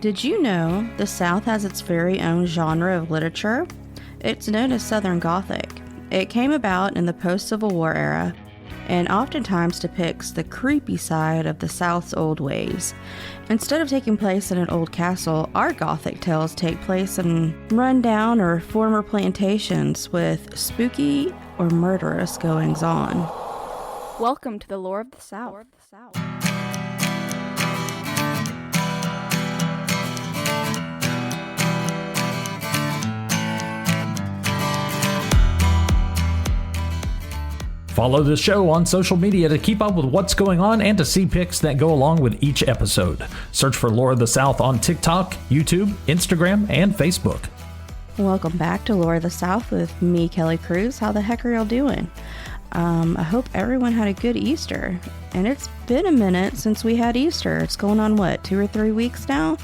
Did you know the South has its very own genre of literature? It's known as Southern Gothic. It came about in the post-Civil War era and oftentimes depicts the creepy side of the South's old ways. Instead of taking place in an old castle, our Gothic tales take place in run-down or former plantations with spooky or murderous goings-on. Welcome to the Lore of the South. Follow the show on social media to keep up with what's going on and to see pics that go along with each episode. Search for Lore of the South on TikTok, YouTube, Instagram, and Facebook. Welcome back to Lore of the South with me, Kelly Cruz. How the heck are y'all doing? I hope everyone had a good Easter. And it's been a minute since we had Easter. It's going on, 2 or 3 weeks now?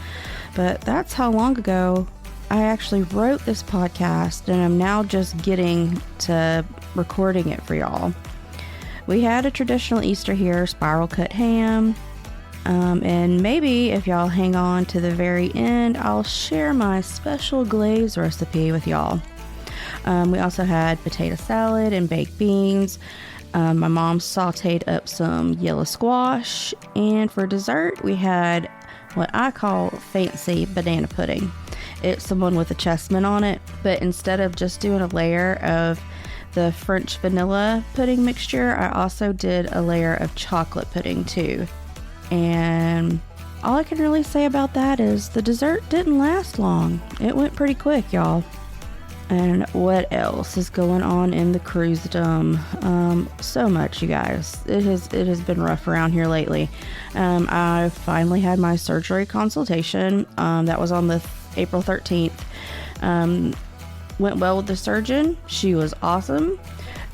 But that's how long ago I actually wrote this podcast, and I'm now just getting to recording it for y'all. We had a traditional Easter here, spiral cut ham, and maybe if y'all hang on to the very end, I'll share my special glaze recipe with y'all. We also had potato salad and baked beans. My mom sauteed up some yellow squash, and for dessert we had what I call fancy banana pudding. It's the one with the chestnut on it, but instead of just doing a layer of the French vanilla pudding mixture, I also did a layer of chocolate pudding too. And all I can really say about that is the dessert didn't last long. It went pretty quick, y'all. And what else is going on in the cruisedom? So much, you guys. It has been rough around here lately. I finally had my surgery consultation. That was on the April 13th. Went well with the surgeon. She was awesome.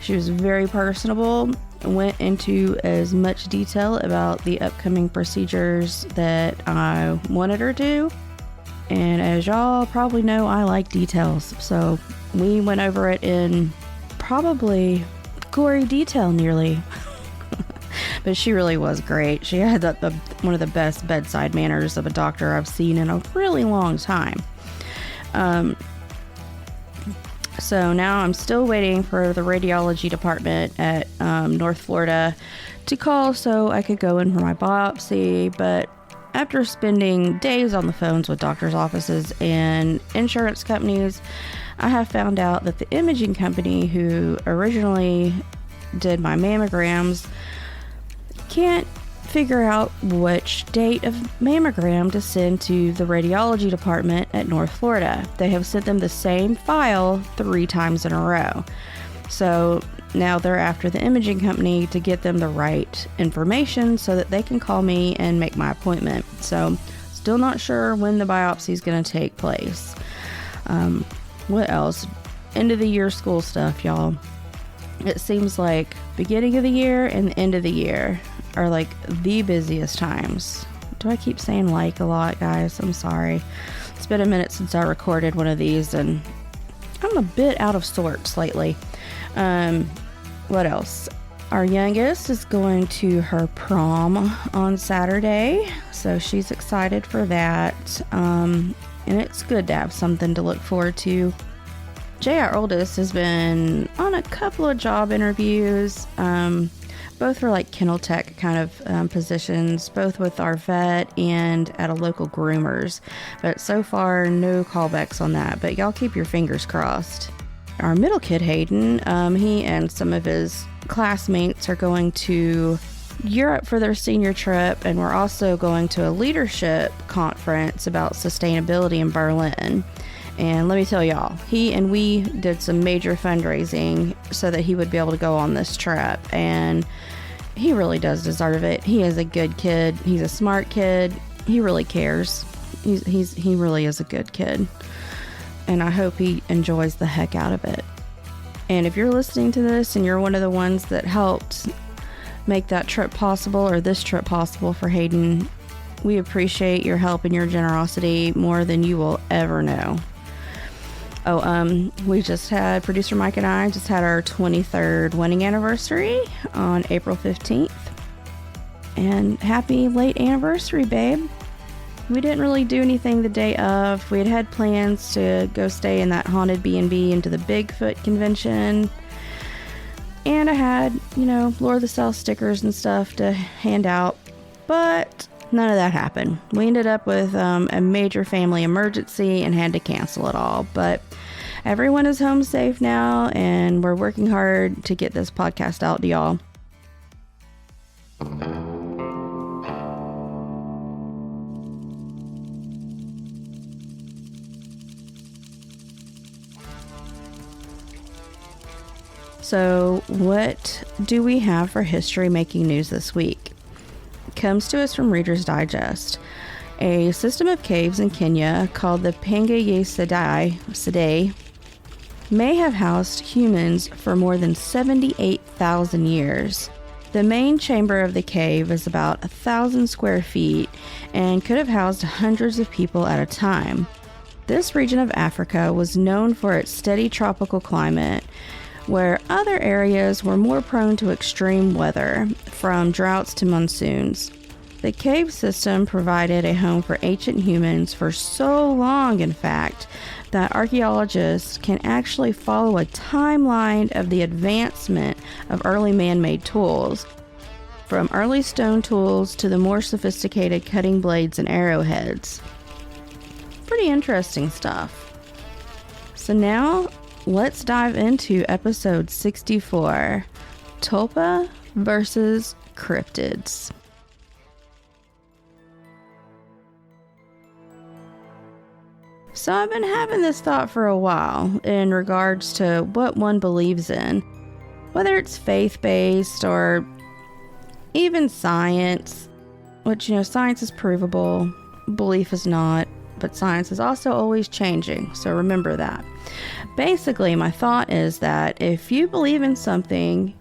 She was very personable. Went into as much detail about the upcoming procedures that I wanted her to. And as y'all probably know, I like details. So we went over it in probably gory detail nearly. But she really was great. She had one of the best bedside manners of a doctor I've seen in a really long time. So now I'm still waiting for the radiology department at North Florida to call so I could go in for my biopsy. But after spending days on the phones with doctors' offices and insurance companies, I have found out that the imaging company who originally did my mammograms can't figure out which date of mammogram to send to the radiology department at North Florida. They have sent them the same file 3 times in a row. So now they're after the imaging company to get them the right information so that they can call me and make my appointment. So still not sure when the biopsy is going to take place. What else? End of the year school stuff, y'all. It seems like beginning of the year and the end of the year are like the busiest times. Do I keep saying like a lot, guys? I'm sorry. It's been a minute since I recorded one of these and I'm a bit out of sorts lately. What else? Our youngest is going to her prom on Saturday, so she's excited for that. And it's good to have something to look forward to. Jay, our oldest, has been on a couple of job interviews. Both were like kennel tech kind of positions, both with our vet and at a local groomer's. But so far, no callbacks on that. But y'all keep your fingers crossed. Our middle kid, Hayden, he and some of his classmates are going to Europe for their senior trip, and we're also going to a leadership conference about sustainability in Berlin. And let me tell y'all, he and we did some major fundraising so that he would be able to go on this trip. And he really does deserve it. He is a good kid. He's a smart kid. He really cares. He really is a good kid. And I hope he enjoys the heck out of it. And if you're listening to this and you're one of the ones that helped make that trip possible, or this trip possible for Hayden, we appreciate your help and your generosity more than you will ever know. We just had, producer Mike and I just had our 23rd wedding anniversary on April 15th. And happy late anniversary, babe. We didn't really do anything the day of. We had plans to go stay in that haunted B&B into the Bigfoot convention. And I had, Lore of the South stickers and stuff to hand out. But none of that happened. We ended up with a major family emergency and had to cancel it all. But everyone is home safe now, and we're working hard to get this podcast out to y'all. So, what do we have for history-making news this week? It comes to us from Reader's Digest. A system of caves in Kenya called the Pangaea Sidai may have housed humans for more than 78,000 years. The main chamber of the cave is about 1,000 square feet and could have housed hundreds of people at a time. This region of Africa was known for its steady tropical climate, where other areas were more prone to extreme weather, from droughts to monsoons. The cave system provided a home for ancient humans for so long, in fact, that archaeologists can actually follow a timeline of the advancement of early man-made tools, from early stone tools to the more sophisticated cutting blades and arrowheads. Pretty interesting stuff. So now, let's dive into episode 64, Tulpa versus Cryptids. So I've been having this thought for a while in regards to what one believes in, whether it's faith-based or even science, which, science is provable, belief is not, but science is also always changing, so remember that. Basically, my thought is that if you believe in something,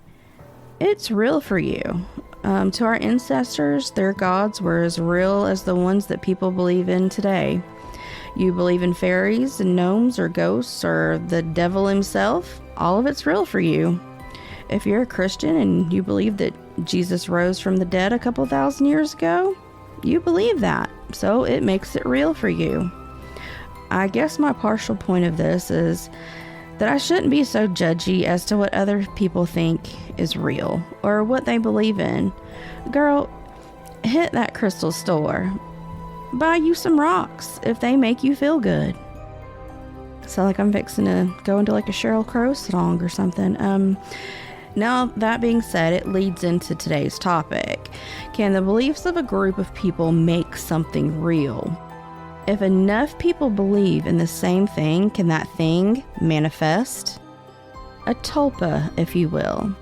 it's real for you. To our ancestors, their gods were as real as the ones that people believe in today. You believe in fairies and gnomes or ghosts or the devil himself, all of it's real for you. If you're a Christian and you believe that Jesus rose from the dead a couple thousand years ago, you believe that, so it makes it real for you. I guess my partial point of this is that I shouldn't be so judgy as to what other people think is real or what they believe in. Girl, hit that crystal store. Buy you some rocks if they make you feel good. So like I'm fixing to go into like a Sheryl Crow song or something. Now, that being said, it leads into today's topic. Can the beliefs of a group of people make something real? If enough people believe in the same thing, can that thing manifest? A tulpa, if you will.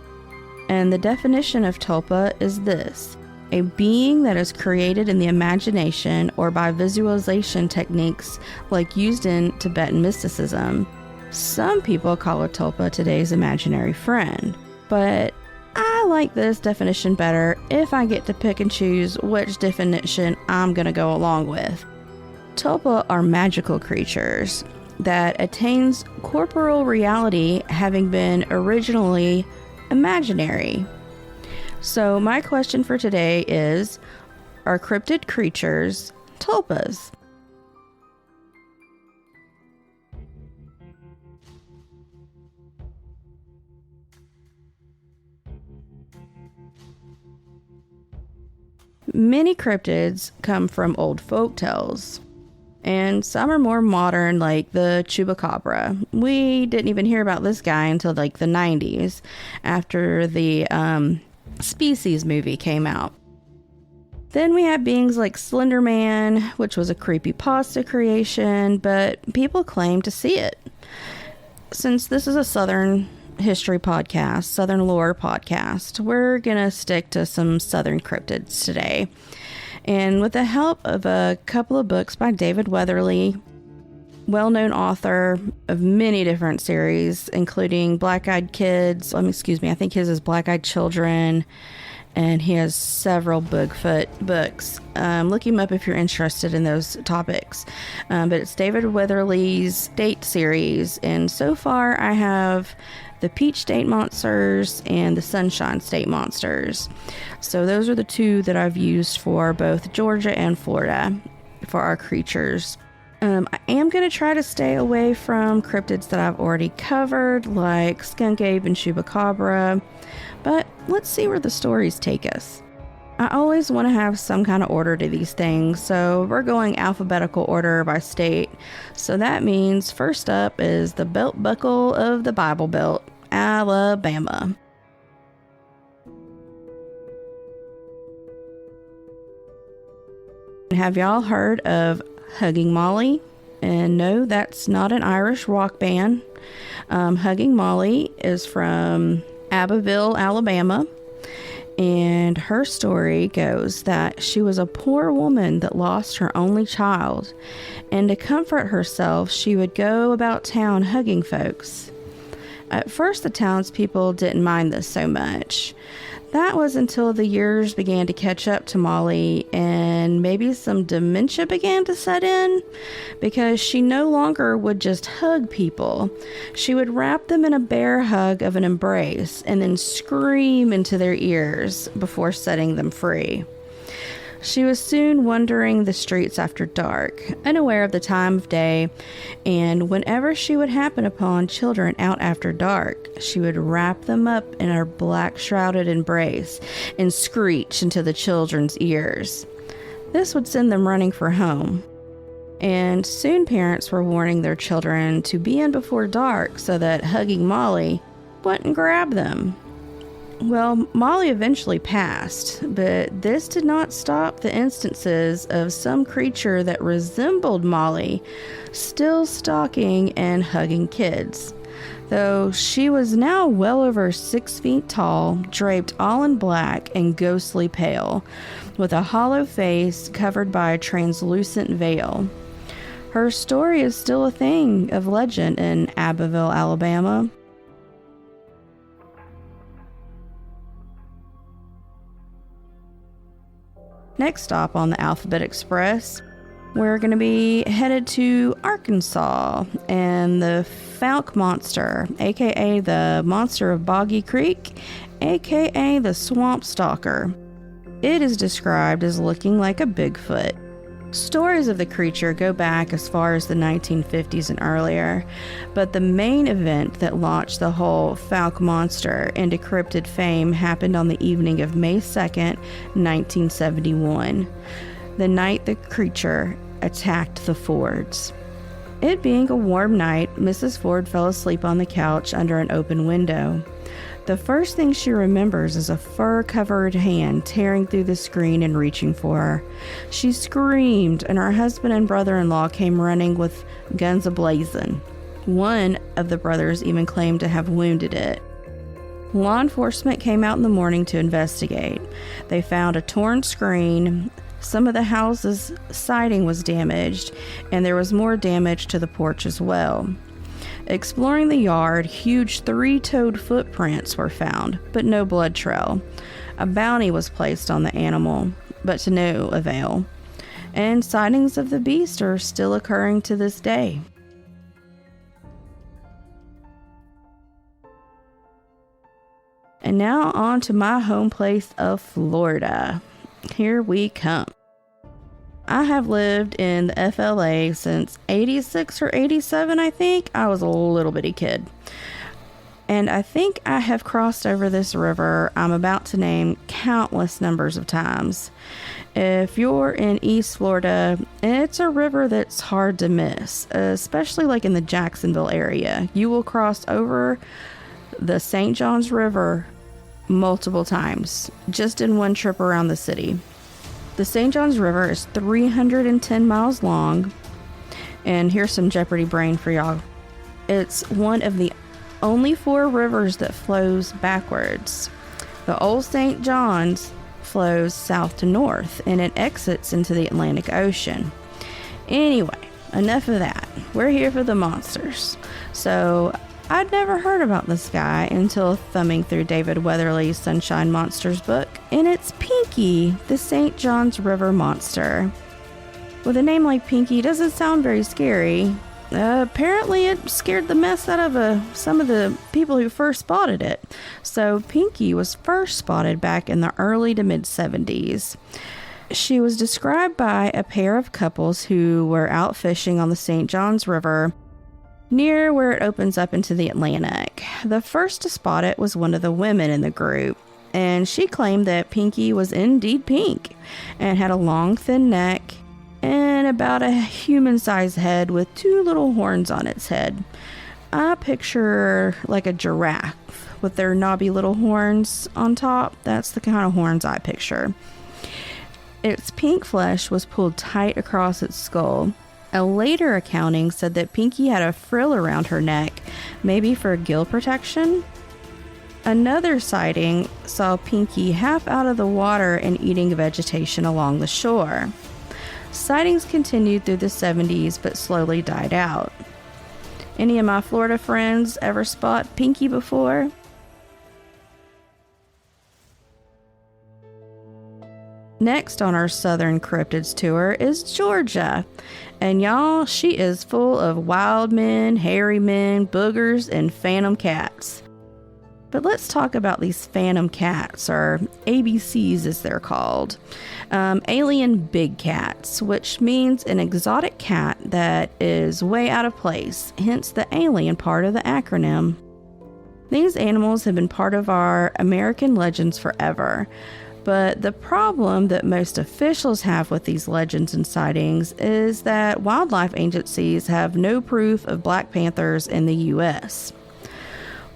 And the definition of tulpa is this: a being that is created in the imagination or by visualization techniques like used in Tibetan mysticism. Some people call a tulpa today's imaginary friend, but I like this definition better if I get to pick and choose which definition I'm going to go along with. Tulpa are magical creatures that attains corporeal reality, having been originally imaginary. So my question for today is, are cryptid creatures tulpas? Many cryptids come from old folk tales, and some are more modern, like the chupacabra. We didn't even hear about this guy until like the 90s, after the Species movie came out. Then we have beings like Slenderman, which was a creepypasta creation, but people claim to see it. Since this is a Southern history podcast, Southern lore podcast, we're gonna stick to some Southern cryptids today. And with the help of a couple of books by David Weatherly, well-known author of many different series, including Black-Eyed Kids. I think his is Black-Eyed Children, and he has several Bigfoot books. Look him up if you're interested in those topics. But it's David Weatherly's State series, and so far I have the Peach State Monsters and the Sunshine State Monsters. So those are the two that I've used for both Georgia and Florida. for our creatures. I am going to try to stay away from cryptids that I've already covered, like skunk ape and chupacabra, but let's see where the stories take us. I always want to have some kind of order to these things, so we're going alphabetical order by state. So that means first up is the belt buckle of the Bible Belt, Alabama. Have y'all heard of Hugging Molly? And no, that's not an Irish rock band. Hugging Molly is from Abbeville, Alabama. And her story goes that she was a poor woman that lost her only child. And to comfort herself, she would go about town hugging folks. At first, the townspeople didn't mind this so much. That was until the years began to catch up to Molly and maybe some dementia began to set in, because she no longer would just hug people. She would wrap them in a bear hug of an embrace and then scream into their ears before setting them free. She was soon wandering the streets after dark, unaware of the time of day, and whenever she would happen upon children out after dark, she would wrap them up in her black shrouded embrace and screech into the children's ears. This would send them running for home. And soon parents were warning their children to be in before dark so that Hugging Molly wouldn't grab them. Well, Molly eventually passed, but this did not stop the instances of some creature that resembled Molly still stalking and hugging kids. Though she was now well over 6 feet tall, draped all in black and ghostly pale, with a hollow face covered by a translucent veil. Her story is still a thing of legend in Abbeville, Alabama. Next stop on the Alphabet Express, we're going to be headed to Arkansas and the Fouke Monster, aka the Monster of Boggy Creek, aka the Swamp Stalker. It is described as looking like a Bigfoot. Stories of the creature go back as far as the 1950s and earlier, but the main event that launched the whole Fouke monster into cryptid fame happened on the evening of May 2nd, 1971, the night the creature attacked the Fords. It being a warm night, Mrs. Ford fell asleep on the couch under an open window. The first thing she remembers is a fur-covered hand tearing through the screen and reaching for her. She screamed, and her husband and brother-in-law came running with guns ablazing. One of the brothers even claimed to have wounded it. Law enforcement came out in the morning to investigate. They found a torn screen. Some of the house's siding was damaged, and there was more damage to the porch as well. Exploring the yard, huge 3-toed footprints were found, but no blood trail. A bounty was placed on the animal, but to no avail. And sightings of the beast are still occurring to this day. And now on to my home place of Florida. Here we come. I have lived in the FLA since 86 or 87, I think. I was a little bitty kid. And I think I have crossed over this river I'm about to name countless numbers of times. If you're in East Florida, it's a river that's hard to miss, especially like in the Jacksonville area. You will cross over the St. Johns River multiple times, just in one trip around the city. The St. Johns River is 310 miles long, and here's some Jeopardy brain for y'all. It's one of the only 4 rivers that flows backwards. The Old St. Johns flows south to north, and it exits into the Atlantic Ocean. Anyway, enough of that. We're here for the monsters. So I'd never heard about this guy until thumbing through David Weatherly's Sunshine Monsters book, and it's Pinky, the St. Johns River Monster. With a name like Pinky, doesn't sound very scary. Apparently it scared the mess out of some of the people who first spotted it. So Pinky was first spotted back in the early to mid 70s. She was described by a pair of couples who were out fishing on the St. Johns River near where it opens up into the Atlantic. The first to spot it was one of the women in the group, and she claimed that Pinky was indeed pink and had a long, thin neck and about a human-sized head with 2 little horns on its head. I picture like a giraffe with their knobby little horns on top. That's the kind of horns I picture. Its pink flesh was pulled tight across its skull. A later accounting said that Pinky had a frill around her neck, maybe for gill protection. Another sighting saw Pinky half out of the water and eating vegetation along the shore. Sightings continued through the 70s but slowly died out. Any of my Florida friends ever spot Pinky before? Next on our Southern Cryptids tour is Georgia. And y'all, she is full of wild men, hairy men, boogers, and phantom cats. But let's talk about these phantom cats, or ABCs as they're called. Alien big cats, which means an exotic cat that is way out of place, hence the alien part of the acronym. These animals have been part of our American legends forever. But the problem that most officials have with these legends and sightings is that wildlife agencies have no proof of black panthers in the U.S.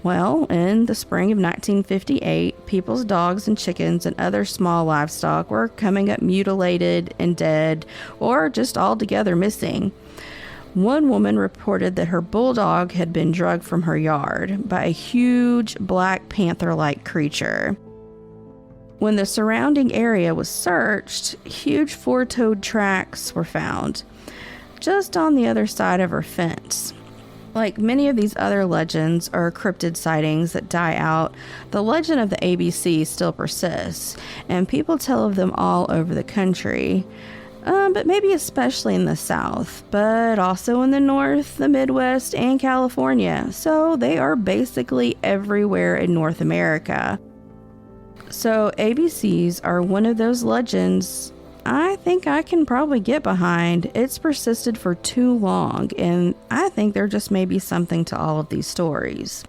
Well, in the spring of 1958, people's dogs and chickens and other small livestock were coming up mutilated and dead, or just altogether missing. One woman reported that her bulldog had been drugged from her yard by a huge black panther-like creature. When the surrounding area was searched, huge 4-toed tracks were found, just on the other side of her fence. Like many of these other legends or cryptid sightings that die out, the legend of the ABC still persists, and people tell of them all over the country. But maybe especially in the South, but also in the North, the Midwest, and California. So they are basically everywhere in North America. So ABCs are one of those legends I think I can probably get behind. It's persisted for too long, and I think there just may be something to all of these stories.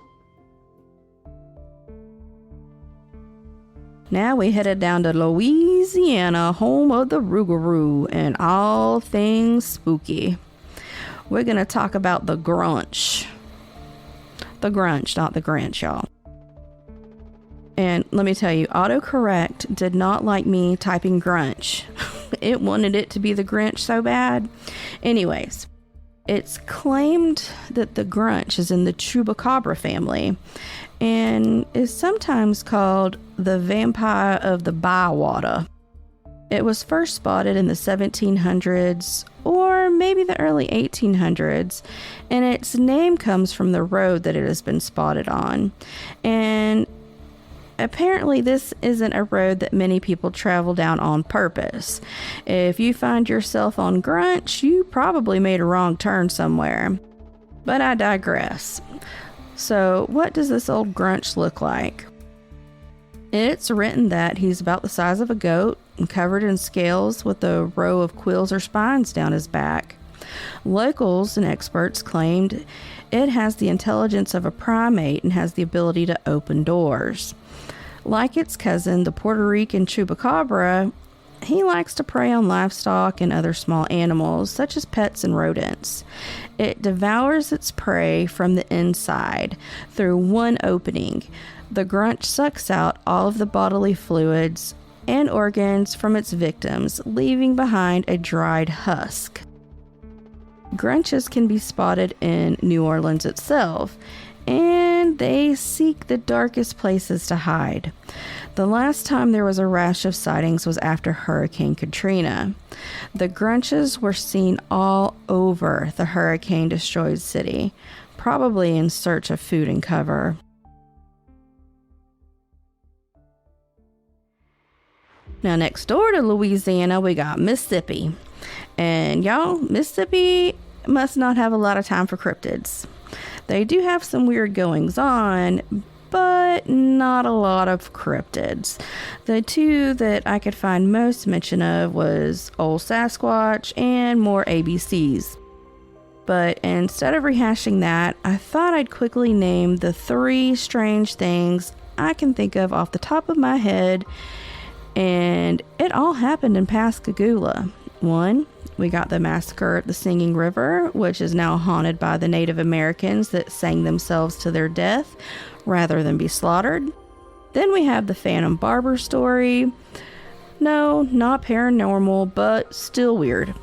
Now we headed down to Louisiana, home of the Rougarou and all things spooky. We're going to talk about the Grunch. The Grunch, not the Grinch, y'all. And let me tell you, autocorrect did not like me typing Grunch. It wanted it to be the Grinch so bad. Anyways, it's claimed that the Grunch is in the Chupacabra family and is sometimes called the vampire of the Bywater. It was first spotted in the 1700s or maybe the early 1800s, and its name comes from the road that it has been spotted on. And apparently this isn't a road that many people travel down on purpose. If you find yourself on Grunch, you probably made a wrong turn somewhere. But I digress. So what does this old Grunch look like? It's written that he's about the size of a goat and covered in scales with a row of quills or spines down his back. Locals and experts claimed it has the intelligence of a primate and has the ability to open doors. Like its cousin, the Puerto Rican Chupacabra, he likes to prey on livestock and other small animals, such as pets and rodents. It devours its prey from the inside through one opening. The Grunch sucks out all of the bodily fluids and organs from its victims, leaving behind a dried husk. Grunches can be spotted in New Orleans itself, and they seek the darkest places to hide. The last time there was a rash of sightings was after Hurricane Katrina. The Grunches were seen all over the hurricane-destroyed city, probably in search of food and cover. Now, next door to Louisiana, we got Mississippi. And y'all, Mississippi must not have a lot of time for cryptids. They do have some weird goings on, but not a lot of cryptids. The two that I could find most mention of was Old Sasquatch and more ABCs. But instead of rehashing that, I thought I'd quickly name the 3 strange things I can think of off the top of my head, and it all happened in Pascagoula. 1, we got the massacre at the Singing River, which is now haunted by the Native Americans that sang themselves to their death rather than be slaughtered. Then we have the Phantom Barber story. No, not paranormal, but still weird.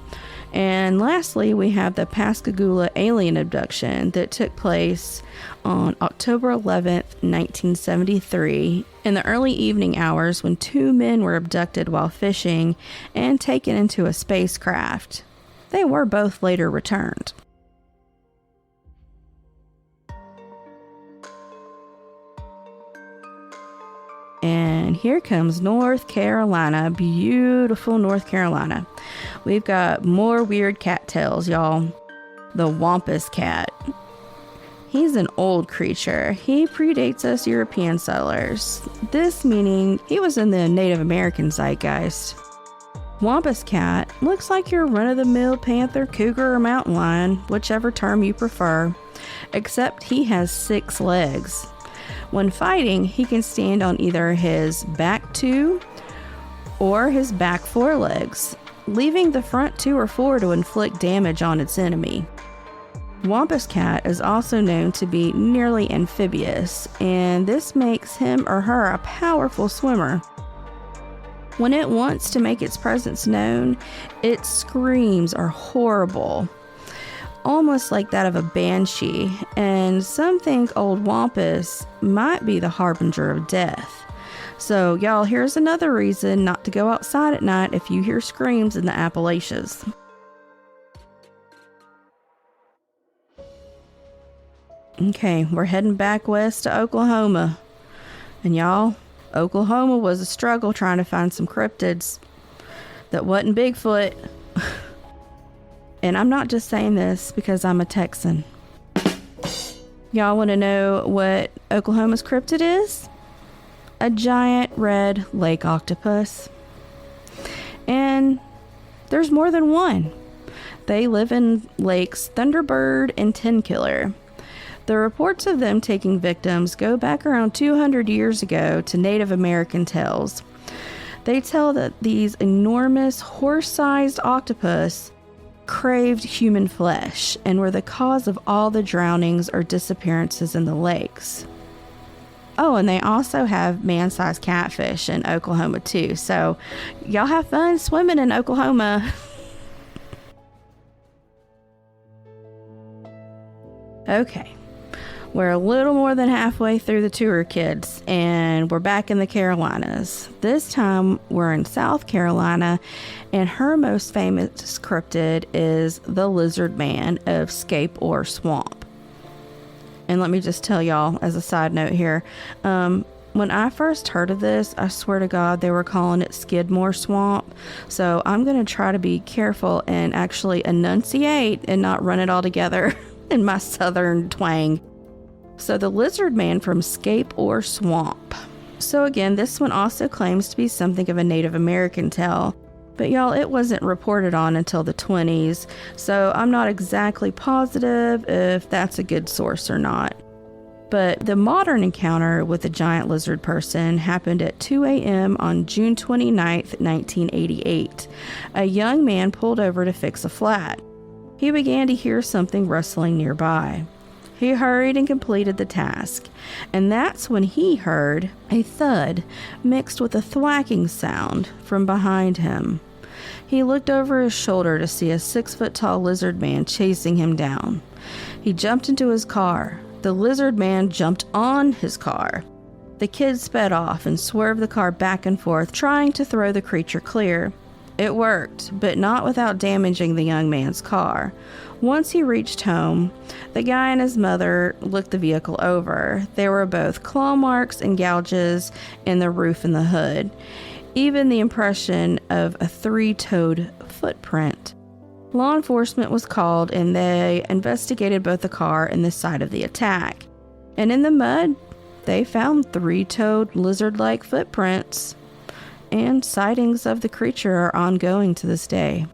And lastly, we have the Pascagoula alien abduction that took place on October 11th, 1973, in the early evening hours when 2 men were abducted while fishing and taken into a spacecraft. They were both later returned. And here comes North Carolina, beautiful North Carolina. We've got more weird cat tales, y'all. The Wampus Cat. He's an old creature. He predates us European settlers. This meaning he was in the Native American zeitgeist. Wampus Cat looks like your run-of-the-mill panther, cougar, or mountain lion, whichever term you prefer, except he has 6 legs. When fighting, he can stand on either his back 2 or his back 4 legs, leaving the front 2 or 4 to inflict damage on its enemy. Wampus Cat is also known to be nearly amphibious, and this makes him or her a powerful swimmer. When it wants to make its presence known, its screams are horrible, almost like that of a banshee, and some think old Wampus might be the harbinger of death. So y'all, here's another reason not to go outside at night if you hear screams in the Appalachians. Okay, we're heading back west to Oklahoma. And y'all, Oklahoma was a struggle trying to find some cryptids that wasn't Bigfoot. And I'm not just saying this because I'm a Texan. Y'all want to know what Oklahoma's cryptid is? A giant red lake octopus. And there's more than one. They live in lakes Thunderbird and Tenkiller. The reports of them taking victims go back around 200 years ago to Native American tales. They tell that these enormous horse-sized octopus craved human flesh and were the cause of all the drownings or disappearances in the lakes. Oh, and they also have man-sized catfish in Oklahoma too. So y'all have fun swimming in Oklahoma. Okay. We're a little more than halfway through the tour, kids, and we're back in the Carolinas. This time, we're in South Carolina, and her most famous cryptid is the Lizardman of Scape Ore Swamp. And let me just tell y'all, as a side note here, when I first heard of this, I swear to God, they were calling it Skidmore Swamp. So I'm going to try to be careful and actually enunciate and not run it all together in my southern twang. So the Lizardman from Scape Ore Swamp. So again, this one also claims to be something of a Native American tale. But y'all, it wasn't reported on until the 20s. So I'm not exactly positive if that's a good source or not. But the modern encounter with the giant lizard person happened at 2 a.m. on June 29th, 1988. A young man pulled over to fix a flat. He began to hear something rustling nearby. He hurried and completed the task, and that's when he heard a thud mixed with a thwacking sound from behind him. He looked over his shoulder to see a 6-foot-tall lizard man chasing him down. He jumped into his car. The lizard man jumped on his car. The kid sped off and swerved the car back and forth, trying to throw the creature clear. It worked, but not without damaging the young man's car. Once he reached home, the guy and his mother looked the vehicle over. There were both claw marks and gouges in the roof and the hood, even the impression of a 3-toed footprint. Law enforcement was called, and they investigated both the car and the site of the attack. And in the mud, they found 3-toed lizard-like footprints, and sightings of the creature are ongoing to this day.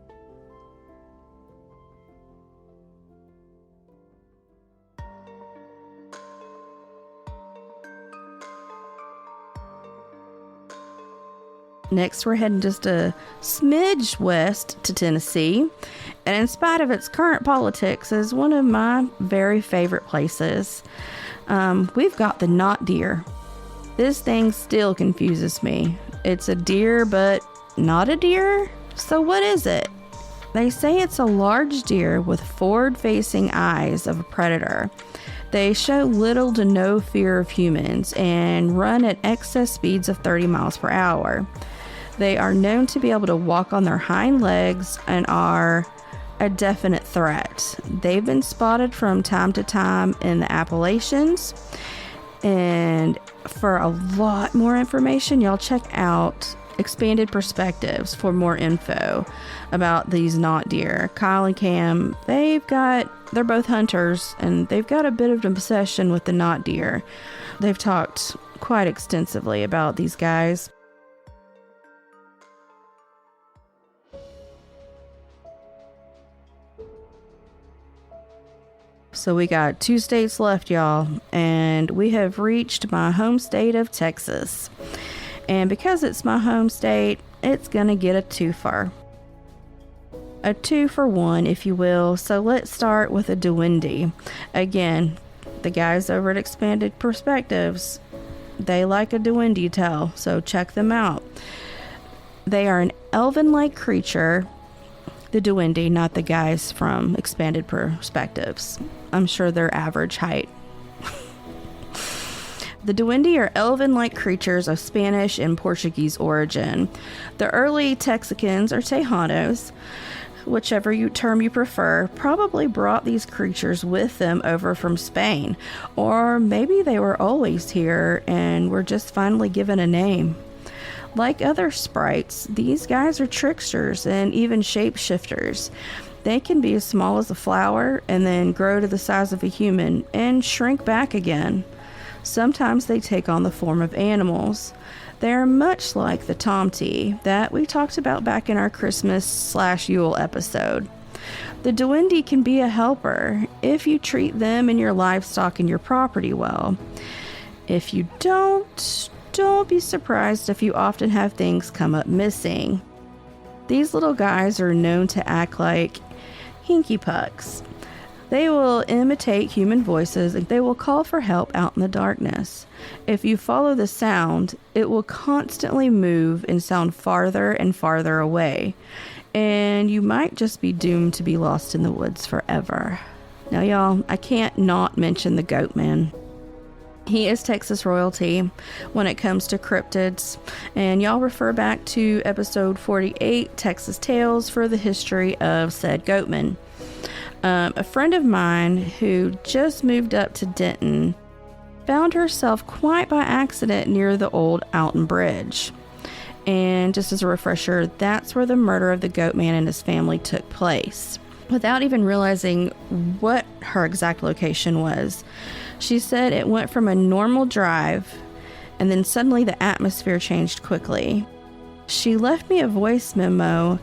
Next, we're heading just a smidge west to Tennessee, and in spite of its current politics, is one of my very favorite places. We've got the knot deer. This thing still confuses me. It's a deer, but not a deer? So what is it? They say it's a large deer with forward-facing eyes of a predator. They show little to no fear of humans and run at excess speeds of 30 miles per hour. They are known to be able to walk on their hind legs and are a definite threat. They've been spotted from time to time in the Appalachians. And for a lot more information, y'all check out Expanded Perspectives for more info about these knot deer. Kyle and Cam, they're both hunters, and they've got a bit of an obsession with the knot deer. They've talked quite extensively about these guys. So we got 2 states left, y'all, and we have reached my home state of Texas. And because it's my home state, it's gonna get a twofer. A 2-for-1, if you will. So let's start with a duende. Again, the guys over at Expanded Perspectives, they like a duende tale, so check them out. They are an elven-like creature. The duende, not the guys from Expanded Perspectives. I'm sure they're average height. The duende are elven-like creatures of Spanish and Portuguese origin. The early Texicans, or Tejanos, whichever term you prefer, probably brought these creatures with them over from Spain. Or maybe they were always here and were just finally given a name. Like other sprites, these guys are tricksters and even shapeshifters. They can be as small as a flower and then grow to the size of a human and shrink back again. Sometimes they take on the form of animals. They are much like the tomty that we talked about back in our Christmas/Yule episode. The duende can be a helper if you treat them and your livestock and your property well. If you don't be surprised if you often have things come up missing. These little guys are known to act like hinky pucks. They will imitate human voices and they will call for help out in the darkness. If you follow the sound, it will constantly move and sound farther and farther away. And you might just be doomed to be lost in the woods forever. Now, y'all, I can't not mention the Goat Man. He is Texas royalty when it comes to cryptids, and y'all refer back to episode 48, Texas Tales, for the history of said Goatman. A friend of mine who just moved up to Denton found herself quite by accident near the old Alton Bridge. And just as a refresher, that's where the murder of the Goatman and his family took place. Without even realizing what her exact location was, she said it went from a normal drive, and then suddenly the atmosphere changed quickly. She left me a voice memo,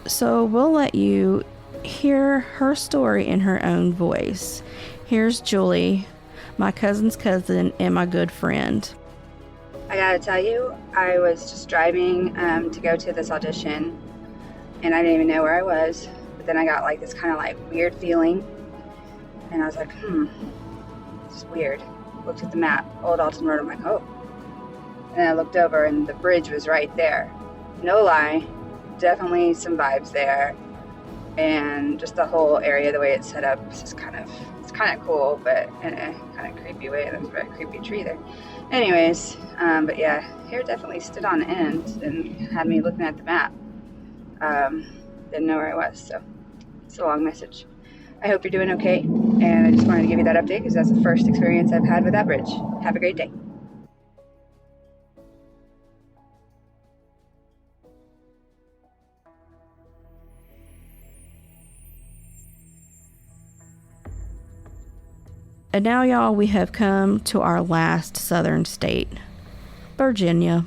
so we'll let you hear her story in her own voice. Here's Julie, my cousin's cousin and my good friend. I gotta tell you, I was just driving to go to this audition, and I didn't even know where I was. But then I got like this kind of like weird feeling, and I was like, it's weird. Looked at the map, Old Alton Road. I'm like, oh. And then I looked over, and the bridge was right there. No lie, definitely some vibes there, and just the whole area, the way it's set up, it's kind of cool, but in a kind of creepy way. There's a very creepy tree there. Anyways, but yeah, hair definitely stood on end and had me looking at the map. Didn't know where I was, so it's a long message. I hope you're doing okay, and I just wanted to give you that update because that's the first experience I've had with that bridge. Have a great day. And now, y'all, we have come to our last southern state, Virginia.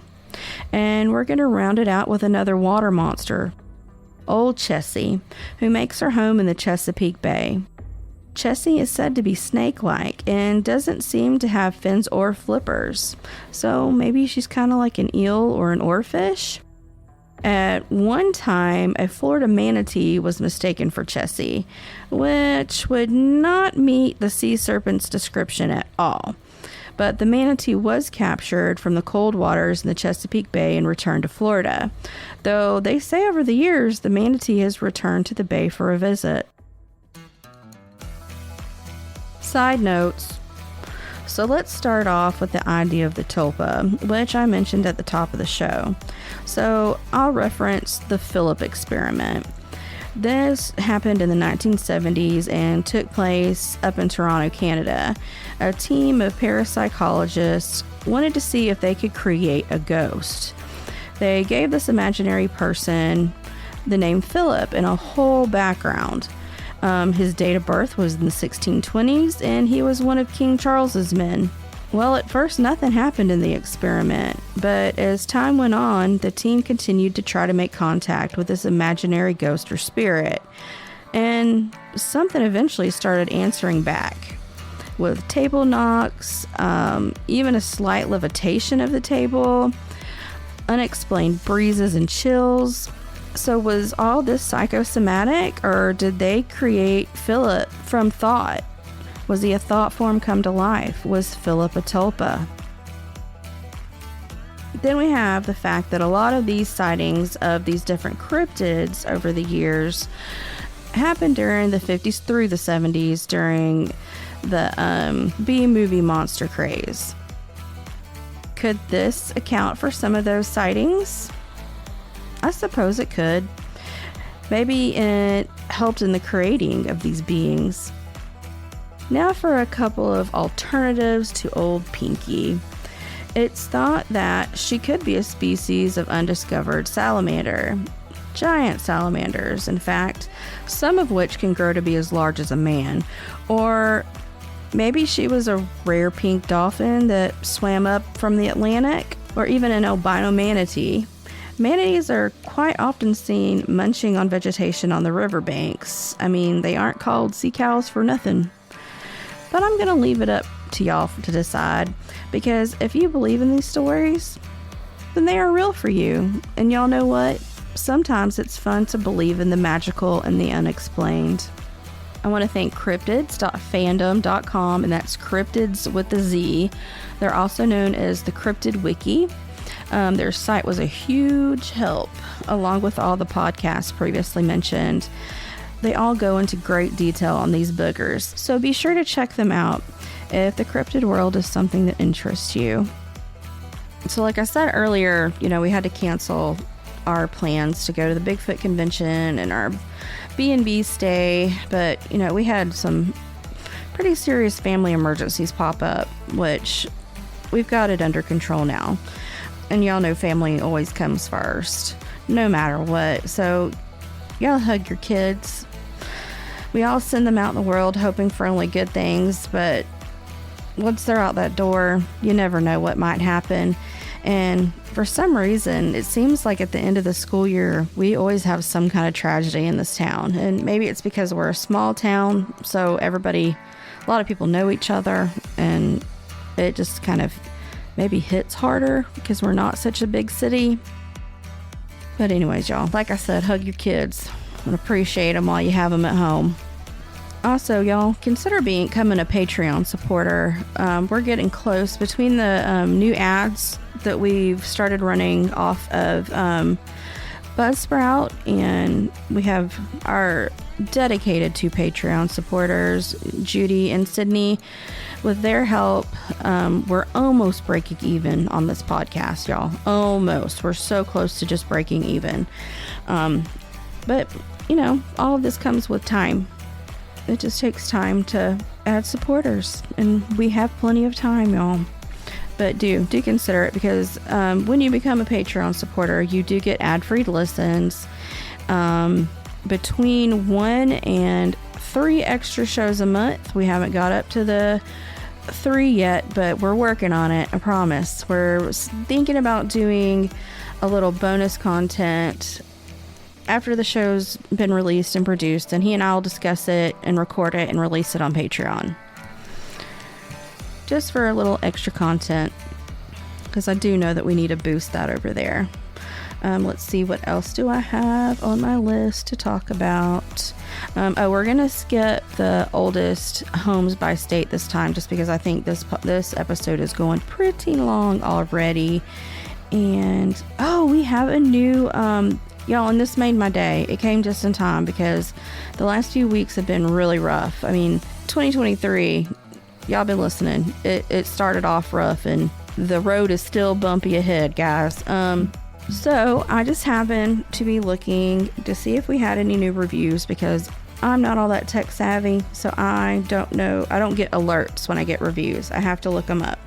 And we're going to round it out with another water monster, Old Chessie, who makes her home in the Chesapeake Bay. Chessie is said to be snake-like and doesn't seem to have fins or flippers. So maybe she's kind of like an eel or an oarfish? At one time, a Florida manatee was mistaken for Chessie, which would not meet the sea serpent's description at all. But the manatee was captured from the cold waters in the Chesapeake Bay and returned to Florida, though they say over the years the manatee has returned to the bay for a visit. Side notes. So let's start off with the idea of the tulpa, which I mentioned at the top of the show. So I'll reference the Philip experiment. This happened in the 1970s and took place up in Toronto, Canada. A team of parapsychologists wanted to see if they could create a ghost. They gave this imaginary person the name Philip and a whole background. His date of birth was in the 1620s, and he was one of King Charles's men. Well, at first nothing happened in the experiment, but as time went on, the team continued to try to make contact with this imaginary ghost or spirit, and something eventually started answering back, with table knocks, even a slight levitation of the table, unexplained breezes and chills. So was all this psychosomatic, or did they create Philip from thought? Was he a thought form come to life? Was Philip a tulpa? Then we have the fact that a lot of these sightings of these different cryptids over the years happened during the 50s through the 70s during the B-movie monster craze. Could this account for some of those sightings? I suppose it could. Maybe it helped in the creating of these beings. Now for a couple of alternatives to Old Pinky. It's thought that she could be a species of undiscovered salamander. Giant salamanders, in fact, some of which can grow to be as large as a man. Or maybe she was a rare pink dolphin that swam up from the Atlantic, or even an albino manatee. Manatees are quite often seen munching on vegetation on the riverbanks. I mean, they aren't called sea cows for nothing. But I'm going to leave it up to y'all to decide, because if you believe in these stories, then they are real for you. And y'all know what? Sometimes it's fun to believe in the magical and the unexplained. I want to thank cryptids.fandom.com, and that's cryptids with a Z. They're also known as the Cryptid Wiki. Their site was a huge help, along with all the podcasts previously mentioned. They all go into great detail on these boogers, so be sure to check them out if the cryptid world is something that interests you. So like I said earlier, we had to cancel our plans to go to the Bigfoot convention and our B&B stay, but we had some pretty serious family emergencies pop up, which we've got it under control now. And y'all know family always comes first, no matter what. So y'all hug your kids. We all send them out in the world hoping for only good things, but once they're out that door, you never know what might happen. And for some reason, it seems like at the end of the school year, we always have some kind of tragedy in this town. And maybe it's because we're a small town, so a lot of people know each other, and it just kind of maybe hits harder because we're not such a big city. But anyways, y'all, like I said, hug your kids and appreciate them while you have them at home. Also, y'all, consider becoming a Patreon supporter. We're getting close between the new ads that we've started running off of Buzzsprout, and we have our dedicated 2 Patreon supporters, Judy and Sydney. With their help, we're almost breaking even on this podcast, y'all. Almost. We're so close to just breaking even. But, all of this comes with time. It just takes time to add supporters, and we have plenty of time, y'all. But do consider it, because when you become a Patreon supporter, you do get ad-free listens. Between 1 and 3 extra shows a month. We haven't got up to the 3 yet, but we're working on it. I promise. We're thinking about doing a little bonus content after the show's been released and produced, and he and I will discuss it and record it and release it on Patreon. Just for a little extra content, because I do know that we need to boost that over there. Let's see, what else do I have on my list to talk about? We're gonna skip the oldest homes by state this time, just because I think this episode is going pretty long already. And we have a new y'all, and this made my day. It came just in time because the last few weeks have been really rough. I mean, 2023, y'all been listening. It started off rough, and the road is still bumpy ahead, guys. So I just happened to be looking to see if we had any new reviews, because I'm not all that tech savvy, so I don't know. I don't get alerts when I get reviews. I have to look them up.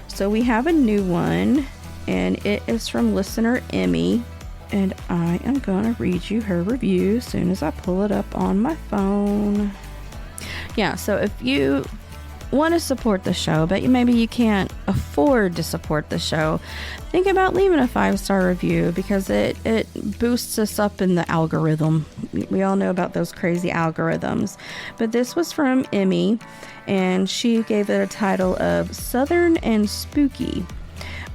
So we have a new one, and it is from listener Emmy, and I am gonna read you her review as soon as I pull it up on my phone. Yeah, so if you want to support the show, but maybe you can't afford to support the show, think about leaving a 5-star review, because it boosts us up in the algorithm. We all know about those crazy algorithms. But this was from Emmy, and she gave it a title of Southern and Spooky.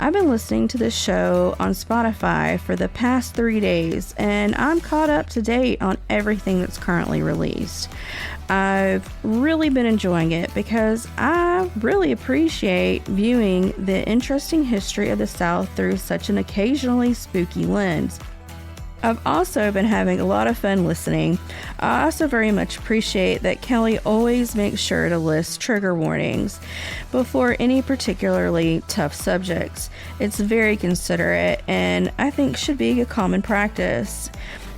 I've been listening to this show on Spotify for the past 3 days, and I'm caught up to date on everything that's currently released. I've really been enjoying it because I really appreciate viewing the interesting history of the South through such an occasionally spooky lens. I've also been having a lot of fun listening. I also very much appreciate that Kelly always makes sure to list trigger warnings before any particularly tough subjects. It's very considerate, and I think should be a common practice,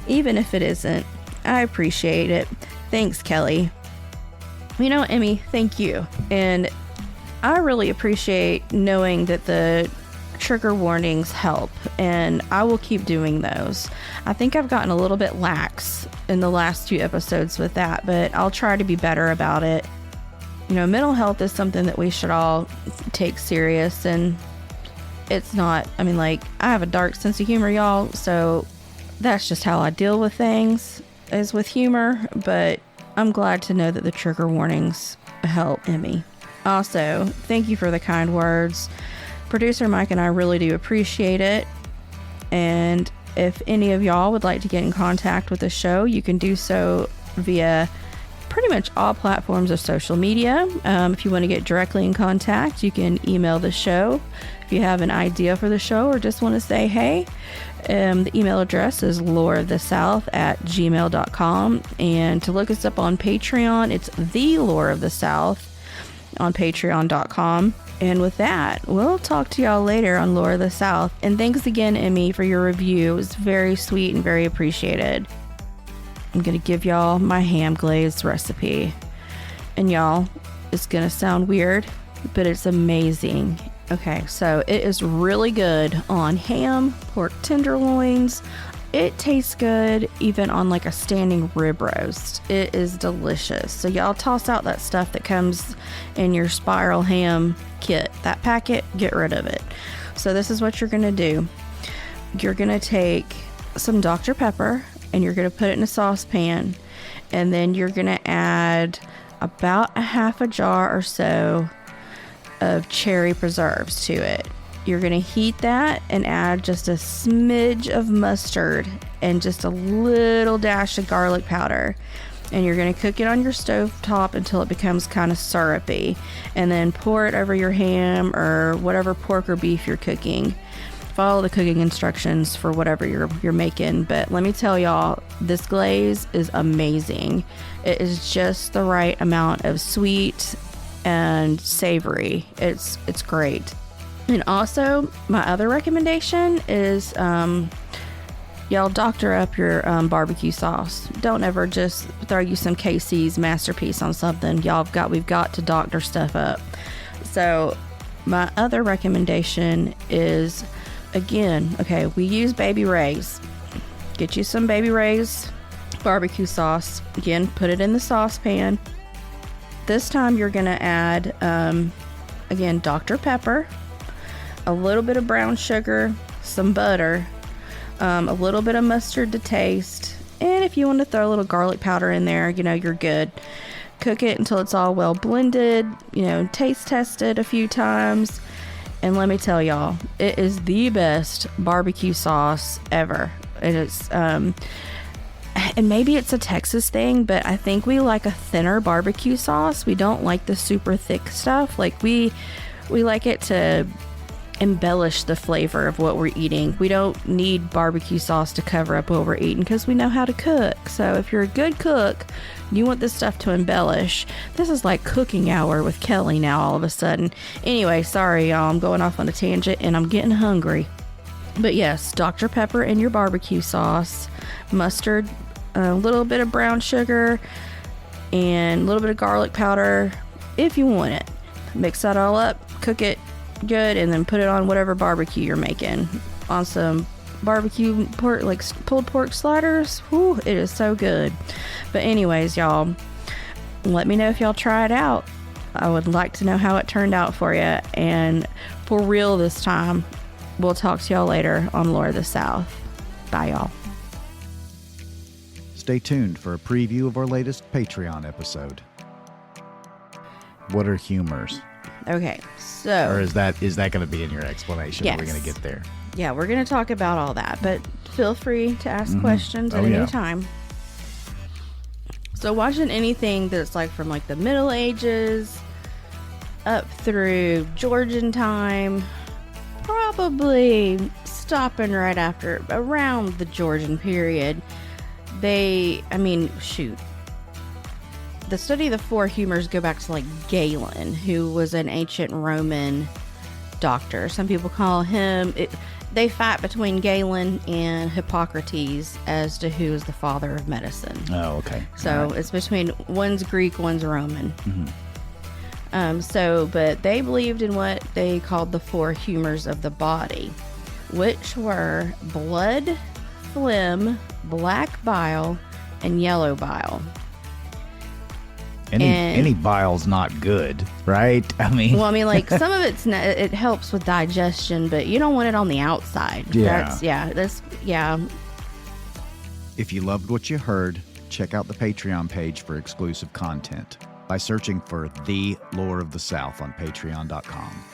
even if it isn't. I appreciate it. Thanks, Kelly. You know, Emmy, thank you. And I really appreciate knowing that the trigger warnings help, and I will keep doing those. I think I've gotten a little bit lax in the last few episodes with that, but I'll try to be better about it. You know, mental health is something that we should all take serious, and it's not, I mean, like, I have a dark sense of humor, y'all, so that's just how I deal with things, is with humor, but I'm glad to know that the trigger warnings help Emmy. Also, thank you for the kind words. Producer Mike and I really do appreciate it. And if any of y'all would like to get in contact with the show, you can do so via pretty much all platforms of social media. If you want to get directly in contact, you can email the show. If you have an idea for the show or just want to say hey, the email address is loreofthesouth@gmail.com. And to look us up on Patreon, it's the Lore of the South on patreon.com. And with that, we'll talk to y'all later on Lore of the South. And thanks again, Emmy, for your review. It was very sweet and very appreciated. I'm going to give y'all my ham glazed recipe. And y'all, it's going to sound weird, but it's amazing. Okay, so it is really good on ham, pork tenderloins. It tastes good even on like a standing rib roast. It is delicious. So y'all toss out that stuff that comes in your spiral ham kit. That packet, get rid of it. So this is what you're going to do. You're going to take some Dr. Pepper and you're going to put it in a saucepan. And then you're going to add about a half a jar or so of cherry preserves to it. You're going to heat that and add just a smidge of mustard and just a little dash of garlic powder. And you're going to cook it on your stove top until it becomes kind of syrupy. And then pour it over your ham or whatever pork or beef you're cooking. Follow the cooking instructions for whatever you're making. But let me tell y'all, this glaze is amazing. It is just the right amount of sweet and savory. It's great. And also, my other recommendation is y'all doctor up your barbecue sauce. Don't ever just throw you some KC's Masterpiece on something. We've got to doctor stuff up. So my other recommendation is, again, okay, we use Baby Ray's. Get you some Baby Ray's barbecue sauce. Again, put it in the saucepan. This time you're going to add, again, Dr. Pepper, a little bit of brown sugar, some butter, a little bit of mustard to taste, and if you want to throw a little garlic powder in there, you're good. Cook it until it's all well blended, taste test it a few times, and let me tell y'all, it is the best barbecue sauce ever. It is, and maybe it's a Texas thing, but I think we like a thinner barbecue sauce. We don't like the super thick stuff. Like we like it to embellish the flavor of what we're eating. We don't need barbecue sauce to cover up what we're eating because we know how to cook. So if you're a good cook, you want this stuff to embellish. This is like cooking hour with Kelly now all of a sudden. Anyway, sorry y'all, I'm going off on a tangent and I'm getting hungry. But yes, Dr. Pepper in your barbecue sauce, mustard, a little bit of brown sugar, and a little bit of garlic powder if you want it. Mix that all up, cook it good, and then put it on whatever barbecue you're making. On some barbecue pork, like pulled pork sliders. Whew, it is so good. But anyways, y'all, let me know if y'all try it out. I would like to know how it turned out for you. And for real this time, we'll talk to y'all later on Lore of the South. Bye, y'all. Stay tuned for a preview of our latest Patreon episode. What are humors? Okay, so... Or is that going to be in your explanation? Yes. We're going to get there. Yeah, we're going to talk about all that, but feel free to ask questions at any time. So watching anything that's like from like the Middle Ages up through Georgian time, probably stopping right after, around the Georgian period, the study of the four humors go back to like Galen, who was an ancient Roman doctor. Some people call him, they fight between Galen and Hippocrates as to who is the father of medicine. Oh, okay. So it's between, one's Greek, one's Roman. But they believed in what they called the four humors of the body, which were blood, phlegm, black bile, and yellow bile. Any bile's not good, right? Like some of it helps with digestion, but you don't want it on the outside. Yeah. Yeah. If you loved what you heard, check out the Patreon page for exclusive content by searching for The Lore of the South on patreon.com.